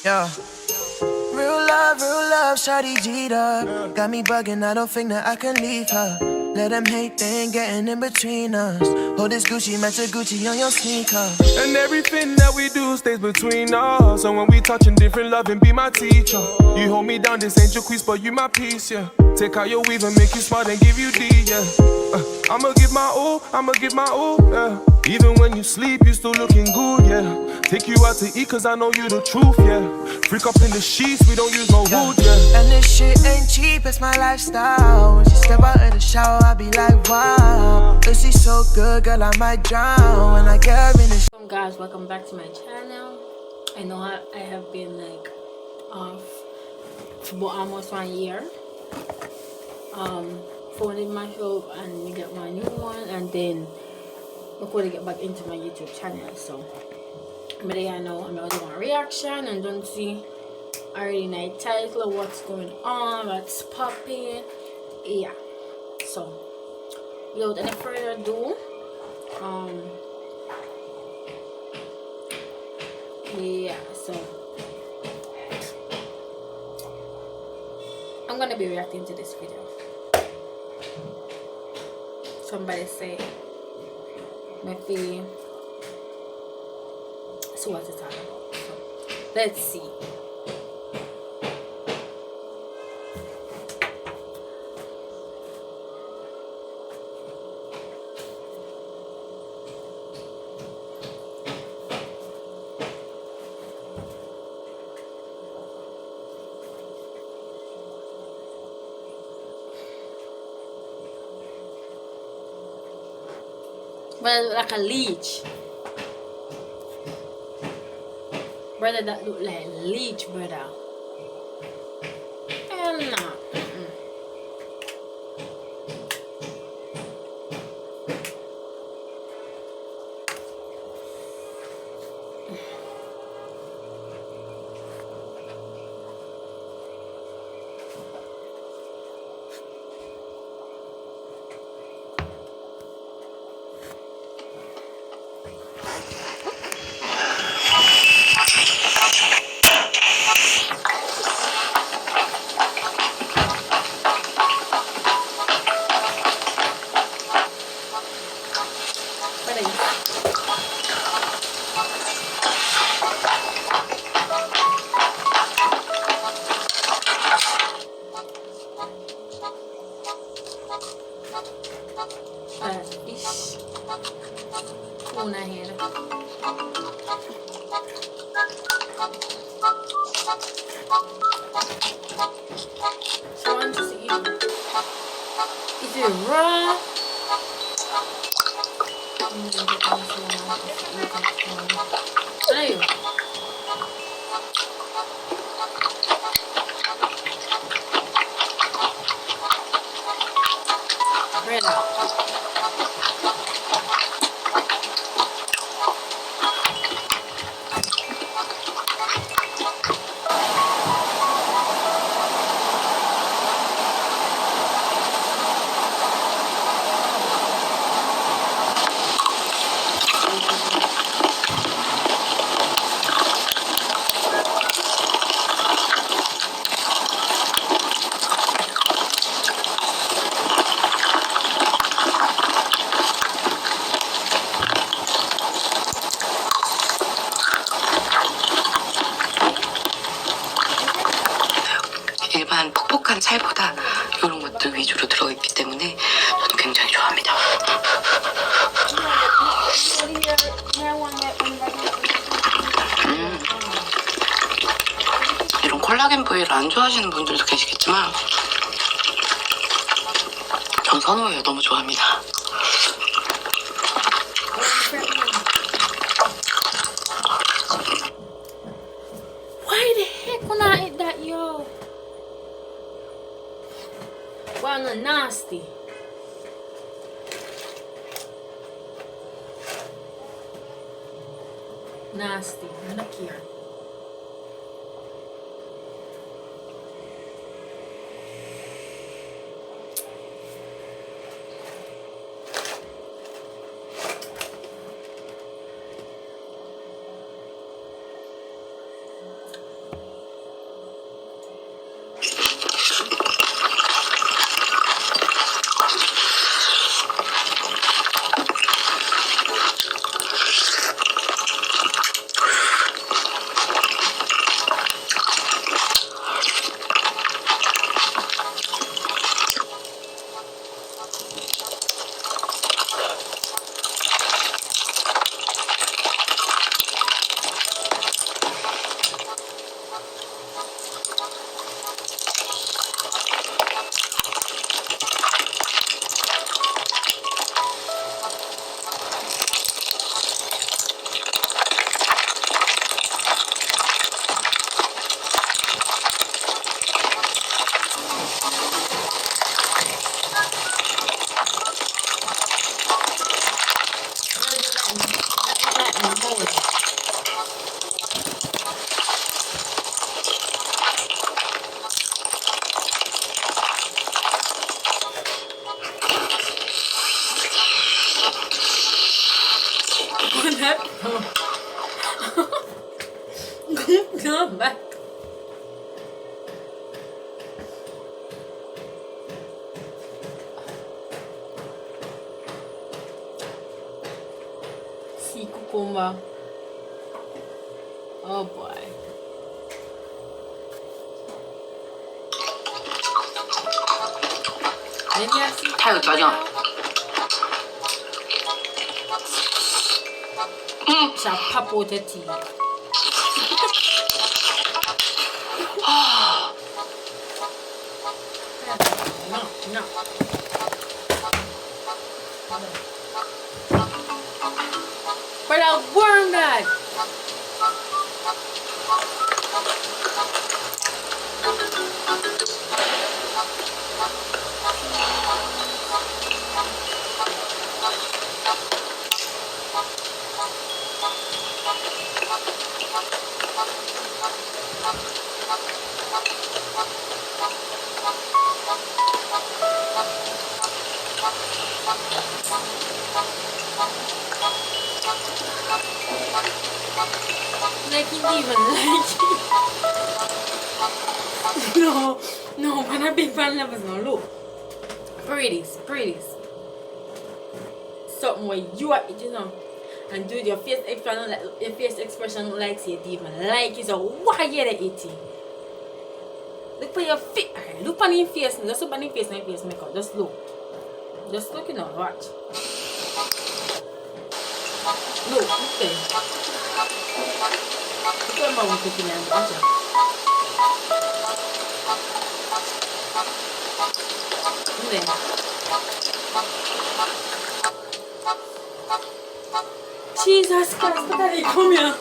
Yeah. Real love, shawty G'd up. Got me bugging, I don't think that I can leave her. Let them hate, they ain't getting in between us. Hold this Gucci, match a Gucci on your sneaker. And everything that we do stays between us. So when we touching different, loving be my teacher. You hold me down, this ain't your quiz, but you my piece, yeah. Take out your weave and make you smart and give you D, yeah. I'ma give my all, yeah. Even when you sleep, you still looking good, yeah. Take you out to eat, cause I know you the truth, yeah. Freak up in the sheets, we don't use no wood, yeah. And this shit ain't cheap, it's my lifestyle. When she step out of the shower, I be like, wow. Pussy so good, girl, I might drown. When I get her in the Welcome guys, welcome back to my channel. I know I have been like off for almost 1 year. Phone in my shop and we get my new one, and then before I get back into my YouTube channel. So but I know I'm gonna do a reaction and don't see already night title what's going on, what's popping, yeah. So without any further ado, yeah, so I'm gonna be reacting to this video. Somebody say maybe so what it's all about. So let's see. Well, like a leech. Brother, that look like a leech, brother. Hell no. What is it? Fish. Tuna here. So I want to see is it raw? Ayun. Bread out. 일반 퍽퍽한 살보다 이런 것들 위주로 들어있기 때문에 저도 굉장히 좋아합니다. 이런 콜라겐 부위를 안 좋아하시는 분들도 계시겠지만 전 선호해요. 너무 좋아합니다. Why the heck when I eat that, yo? Wow, no, nasty. Nasty. Look here. Come back. See cucumber. Oh boy. Then you have see 还有炸酱， shall pop out your tea. No. But I worm that. Like he didn't even like it. No, but I'm big fan lovers now. Look. Pretties. Something where you are, you know, and do your face expression like your face expression like you didn't even like it. So why you there eating? Look for your face. Look on your face. Just look on your face and your face makeup. Just look, you know, watch. Look there. Look at my one cooking and watch it. There. Jesus Christ, look at it, come here.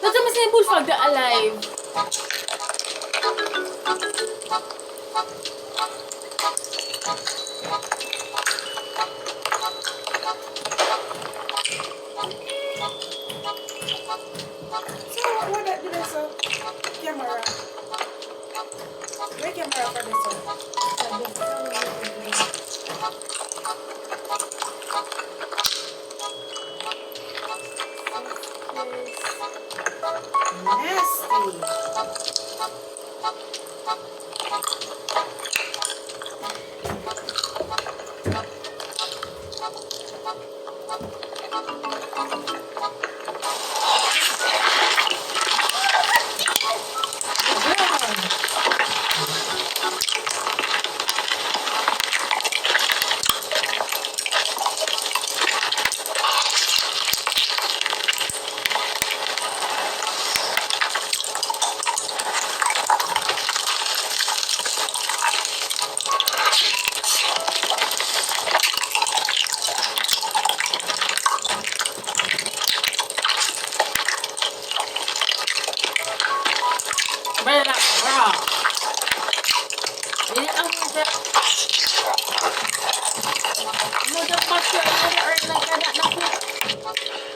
That's what I'm saying, bullfrog, they're alive. So what that do this camera? Where camera for this one? Nasty.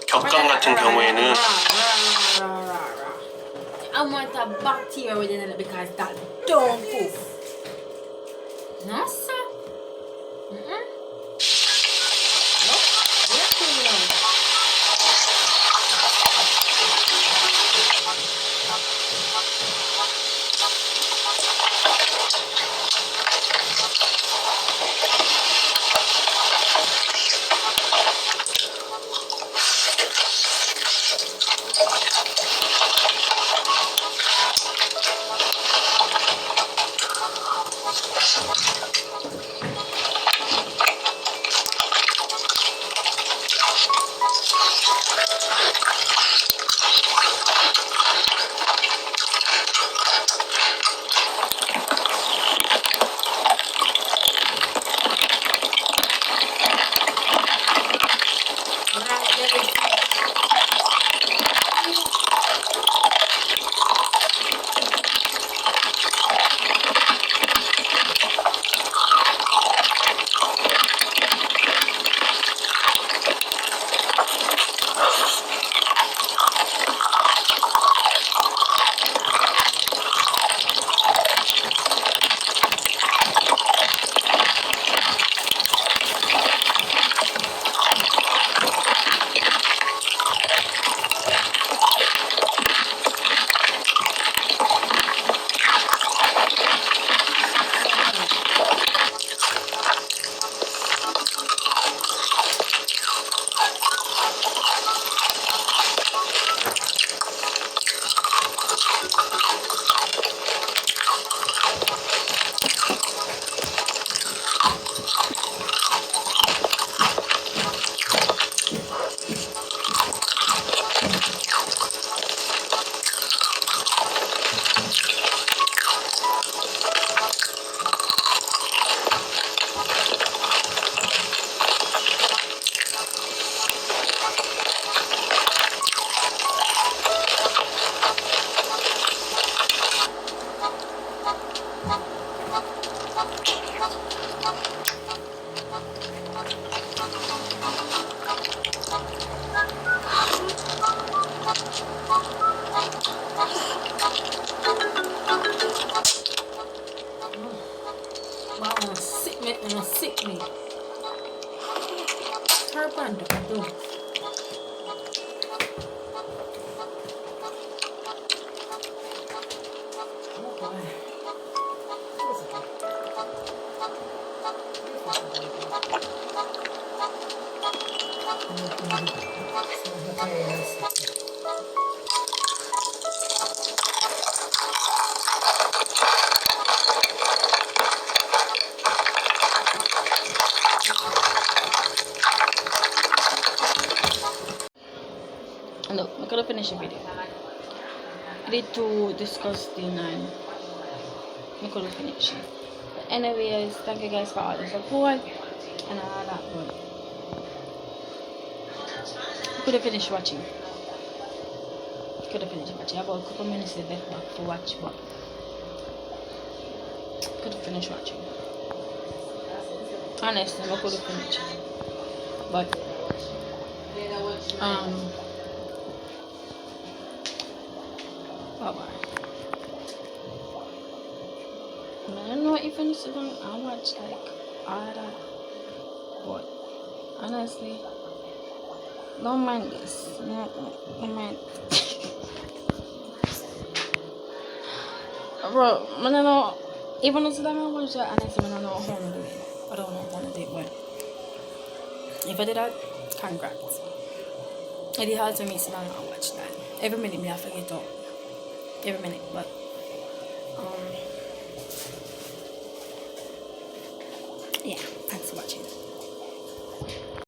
격정 같은 경우에는 I want a bacteria within it because that don't poof. No, sir. Nope. You're too young. do. Oh boy. Look, I could have finished the video. I did too disgusting and I could have finished it. But anyways, thank you guys for all the support and all that, but I could have finished watching. Could have finished watching. About a couple minutes left back to watch, but could have finished watching. Honestly, I could have finished. But bye-bye. I don't know if I sit down and watch like all that, but honestly, don't mind this. Don't mind. Bro, I don't know. Even if I sit down and watch that, honestly, I don't know how I'm doing. I don't know how to do it, but if I did that, congrats. It is hard to me sit down and watch that. Every minute me I forget up. Every minute, but yeah, thanks for watching.